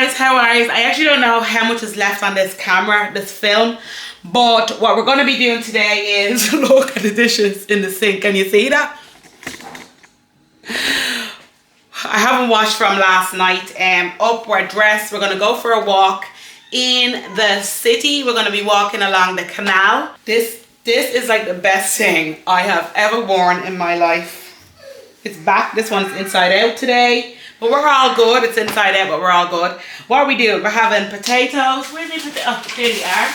guys, how are you? I actually don't know how much is left on this camera, this film, but what we're going to be doing today is look at the dishes in the sink. Can you see that? I haven't washed from last night. Up, we're dressed. We're going to go for a walk in the city. We're going to be walking along the canal. This is like the best thing I have ever worn in my life. It's back. This one's inside out today. But we're all good. It's inside out, but we're all good. What are we doing? We're having potatoes. Where are the potatoes? Oh, there they are.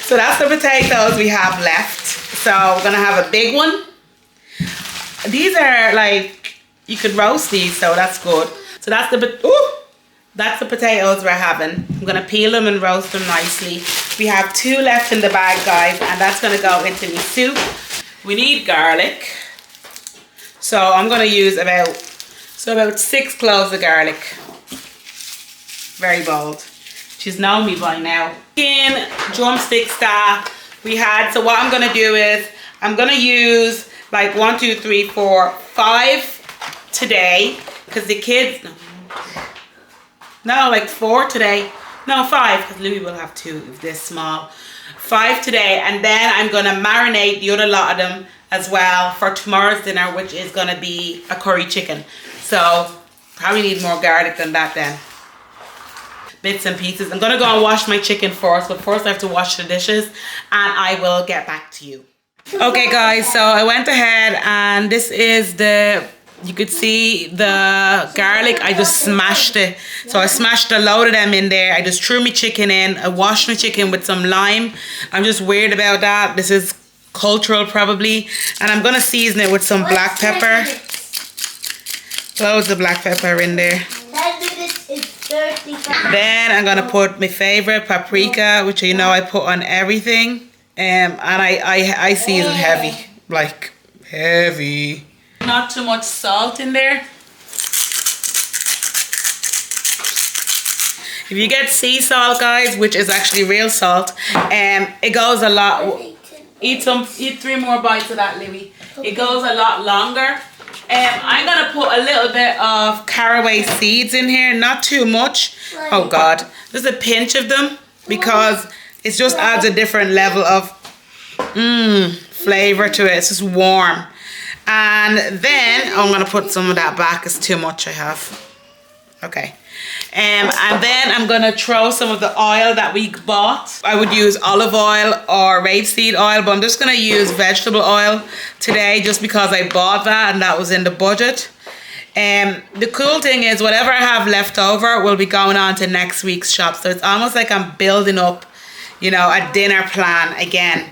So that's the potatoes we have left. So we're going to have a big one. These are like, you could roast these, so that's good. So that's that's the potatoes we're having. I'm going to peel them and roast them nicely. We have 2 left in the bag, guys, and that's going to go into the soup. We need garlic. So I'm going to use about 6 cloves of garlic. Very bold. She's known me by now. In drumstick staff we had. So what I'm going to do is I'm going to use like 1, 2, 3, 4, 5 today. Because the kids... No, like 4 today. No, 5. Because Louis will have 2 if this small. 5 today. And then I'm going to marinate the other lot of them as well for tomorrow's dinner, which is going to be a curry chicken. So probably need more garlic than that then. Bits and pieces. I'm going to go and wash my chicken first, but first I have to wash the dishes and I will get back to you. Okay guys, so I went ahead and this is you could see the garlic. I just smashed it. So I smashed a load of them in there. I just threw my chicken in. I washed my chicken with some lime. I'm just weird about that. This is cultural probably. And I'm going to season it with some black pepper. Loads of black pepper in there. Then I'm going to put my favorite paprika, which you know I put on everything. And I season heavy. Like heavy. Not too much salt in there. If you get sea salt, guys, which is actually real salt, it goes a lot. Eat 3 more bites of that, Louis. It goes a lot longer. I'm gonna put a little bit of caraway seeds in here, not too much. Oh God, just a pinch of them because it just adds a different level of flavor to it. It's just warm. And then I'm gonna put some of that back. It's too much I have. Okay. And then I'm gonna throw some of the oil that we bought. I would use olive oil or rapeseed oil, but I'm just gonna use vegetable oil today just because I bought that and that was in the budget. The cool thing is whatever I have left over will be going on to next week's shop. So it's almost like I'm building up, you know, a dinner plan again.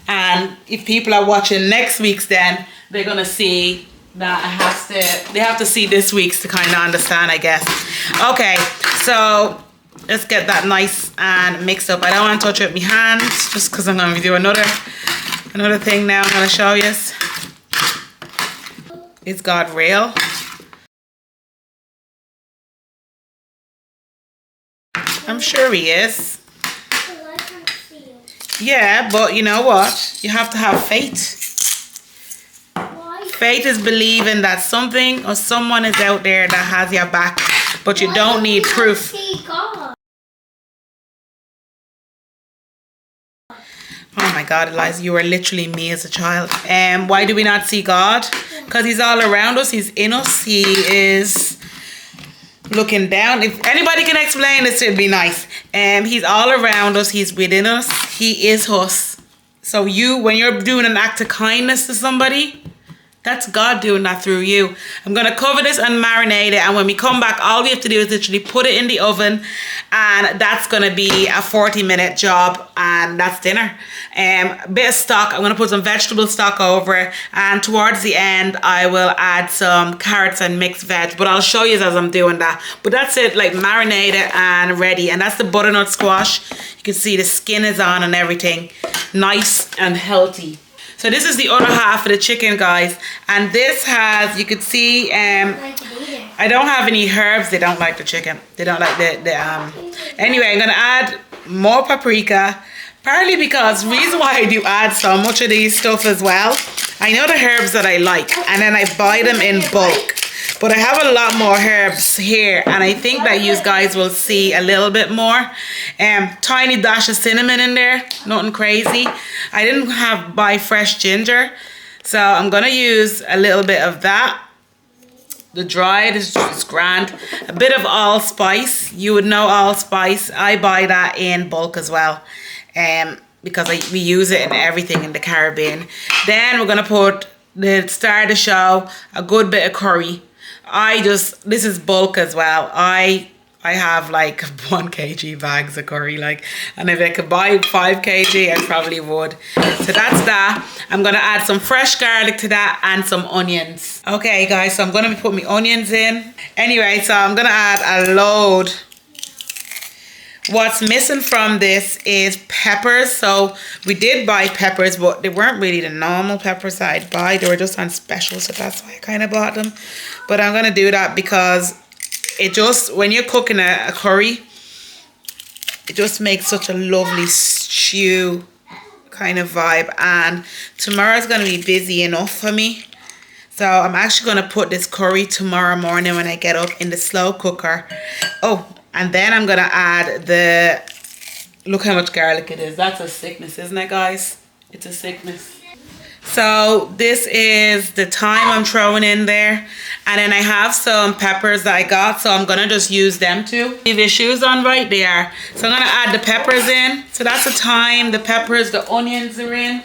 And if people are watching next week's, then they're gonna see that they have to see this week's to kind of understand, I guess. Okay, so let's get that nice and mixed up. I don't want to touch it with my hands just because I'm going to do another thing now. I'm going to show you. Is God real? I'm sure he is. Yeah, but you know what? You have to have faith. Faith is believing that something or someone is out there that has your back, but you don't need proof. Oh my God, Eliza, you are literally me as a child. Why do we not see God? Because he's all around us. He's in us. He is looking down. If anybody can explain this, it'd be nice. He's all around us. He's within us. He is us. So when you're doing an act of kindness to somebody, that's God doing that through you. I'm going to cover this and marinate it. And when we come back, all we have to do is literally put it in the oven. And that's going to be a 40-minute job. And that's dinner. A bit of stock. I'm going to put some vegetable stock over it. And towards the end, I will add some carrots and mixed veg. But I'll show you as I'm doing that. But that's it, like marinated and ready. And that's the butternut squash. You can see the skin is on and everything. Nice and healthy. So this is the other half of the chicken, guys. And this has, you could see, I don't have any herbs. They don't like the chicken. They don't like Anyway, I'm going to add more paprika. Partly because, reason why I do add so much of these stuff as well, I know the herbs that I like. And then I buy them in bulk. But I have a lot more herbs here, and I think that you guys will see a little bit more. Tiny dash of cinnamon in there, nothing crazy. I didn't buy fresh ginger, so I'm gonna use a little bit of that. The dried is just grand. A bit of allspice. You would know allspice. I buy that in bulk as well, because we use it in everything in the Caribbean. Then we're gonna put the star of the show, a good bit of curry. This is bulk as well. I have like 1 kg bags of curry, like, and if I could buy 5 kg, I probably would. So that's that. I'm gonna add some fresh garlic to that and some onions. Okay guys, so I'm gonna put my onions in. Anyway, so I'm gonna add a load. What's missing from this is peppers. So we did buy peppers, but they weren't really the normal peppers that I'd buy. They were just on special, so that's why I kind of bought them. But I'm gonna do that because it just, when you're cooking a curry, it just makes such a lovely stew kind of vibe. And tomorrow's gonna be busy enough for me, so I'm actually gonna put this curry tomorrow morning when I get up in the slow cooker. Oh, and then I'm gonna add look how much garlic it is. That's a sickness, isn't it guys? It's a sickness. So this is the thyme I'm throwing in there, and then I have some peppers that I got, so I'm gonna just use them too. Leave your shoes on, right? They are. So I'm gonna add the peppers in. So that's the thyme, the peppers, the onions are in,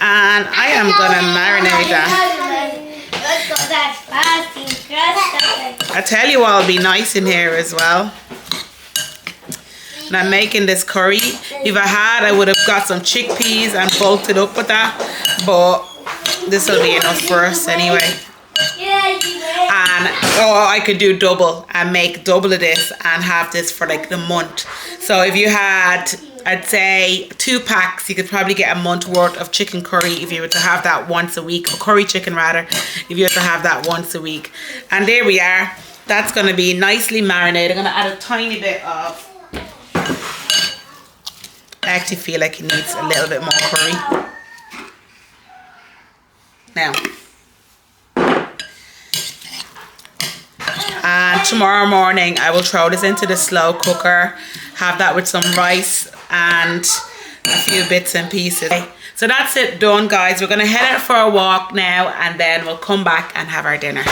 and I am gonna marinate that. I tell you what will be nice in here as well. And I'm making this curry. If I would have got some chickpeas and bulked it up with that, but this will be enough for us anyway. And I could do double and make double of this and have this for like the month. So if you had, I'd say 2 packs, you could probably get a month worth of chicken curry if you were to have that once a week, or curry chicken rather, if you were to have that once a week. And there we are. That's going to be nicely marinated. I'm going to add a tiny bit of, I actually feel like it needs a little bit more curry. Now, and tomorrow morning I will throw this into the slow cooker, have that with some rice and a few bits and pieces. So that's it, done guys. We're gonna head out for a walk now, and then we'll come back and have our dinner.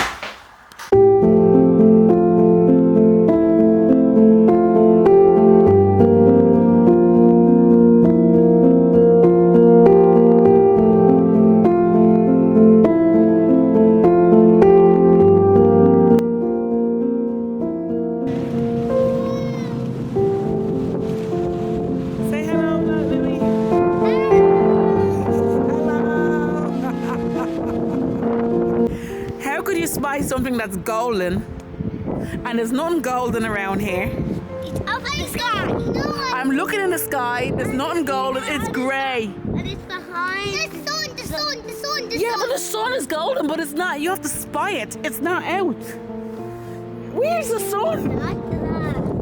Something that's golden, and there's nothing golden around here. It's up in the sky. No. I'm looking in the sky. There's nothing golden. It's grey. And it's behind the sun. Yeah, but the sun is golden, but it's not. You have to spy it. It's not out. Where's the sun?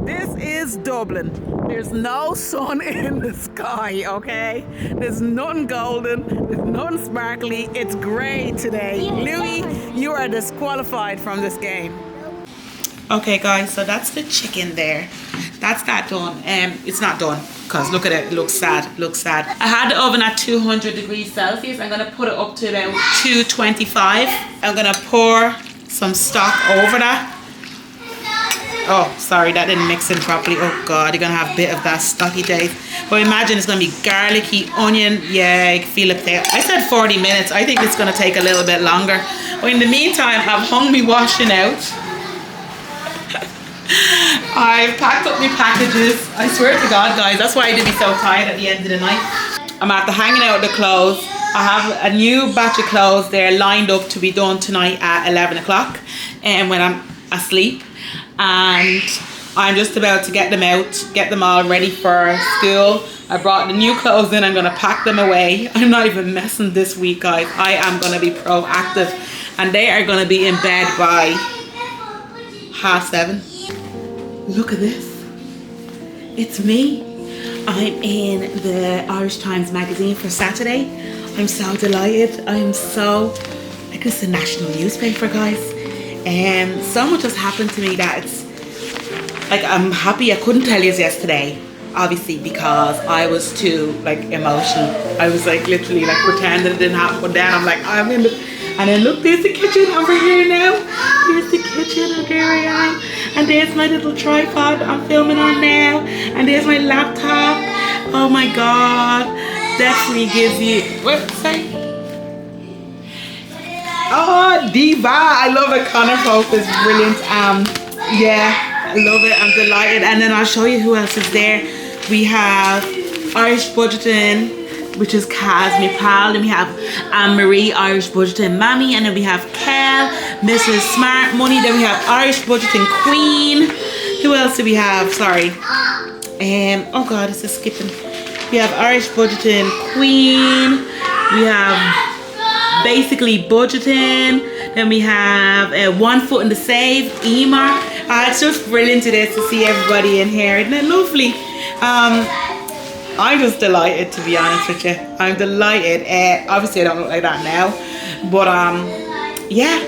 This is Dublin. There's no sun in the sky, okay? There's nothing golden, there's nothing sparkly. It's grey today. Louis, you are disqualified from this game. Okay guys, so that's the chicken there. That's that done. It's not done, because look at it, it looks sad, I had the oven at 200 degrees Celsius. I'm gonna put it up to about 225. I'm gonna pour some stock over that. Oh, sorry, that didn't mix in properly. Oh God, you're gonna have a bit of that stocky taste. But imagine it's gonna be garlicky, onion. Yeah, I can feel it there. I said 40 minutes. I think it's gonna take a little bit longer. But in the meantime, I've hung me washing out. I've packed up my packages. I swear to God, guys, that's why I did be so tired at the end of the night. I'm after hanging out the clothes. I have a new batch of clothes there lined up to be done tonight at 11 o'clock, and when I'm asleep. And I'm just about to get them out, get them all ready for school. I brought the new clothes in. I'm going to pack them away. I'm not even messing this week, guys. I am going to be proactive, and they are going to be in bed by 7:30. Look at this. It's me. I'm in the Irish Times magazine for Saturday. I'm so delighted. I'm so, like, it's a national newspaper, guys. So much has happened to me that it's like I'm happy I couldn't tell you yesterday, obviously, because I was too like emotional. I was like literally like pretending it didn't happen, but then I'm like I'm in the, and then look, there's the kitchen over here now. There's the kitchen and there I am, and there's my little tripod I'm filming on now, and there's my laptop. Oh my god, definitely gives you what say? Oh, Diva, I love it. Connor Folk is brilliant. Yeah, I love it. I'm delighted. And then I'll show you who else is there. We have Irish Budgeting, which is Kaz, my pal. Then we have Anne-Marie, Irish Budgeting Mammy. And then we have Kel, Mrs. Smart Money. Then we have Irish Budgeting Queen. Who else do we have? Sorry. Oh God, this is skipping. We have Irish Budgeting Queen. We have Basically Budgeting. Then we have One Foot in the Save, Emer. It's just brilliant today to see everybody in here. Isn't it lovely? I'm just delighted, to be honest with you. I'm delighted. Obviously I don't look like that now, but yeah,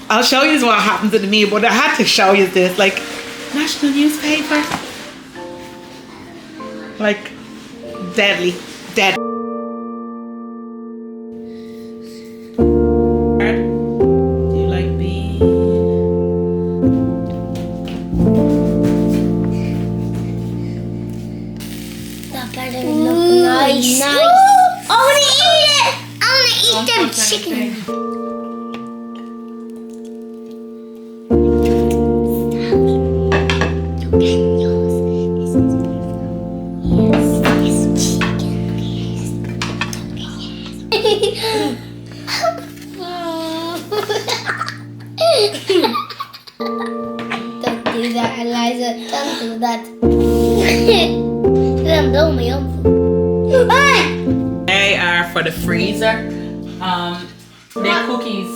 I'll show you what happens to me, but I had to show you this, like national newspaper, like deadly. Nice. I want to eat it. I want to eat them chicken. Don't do that, Eliza. Don't do that. Don't blow me up. They are for the freezer. They're cookies.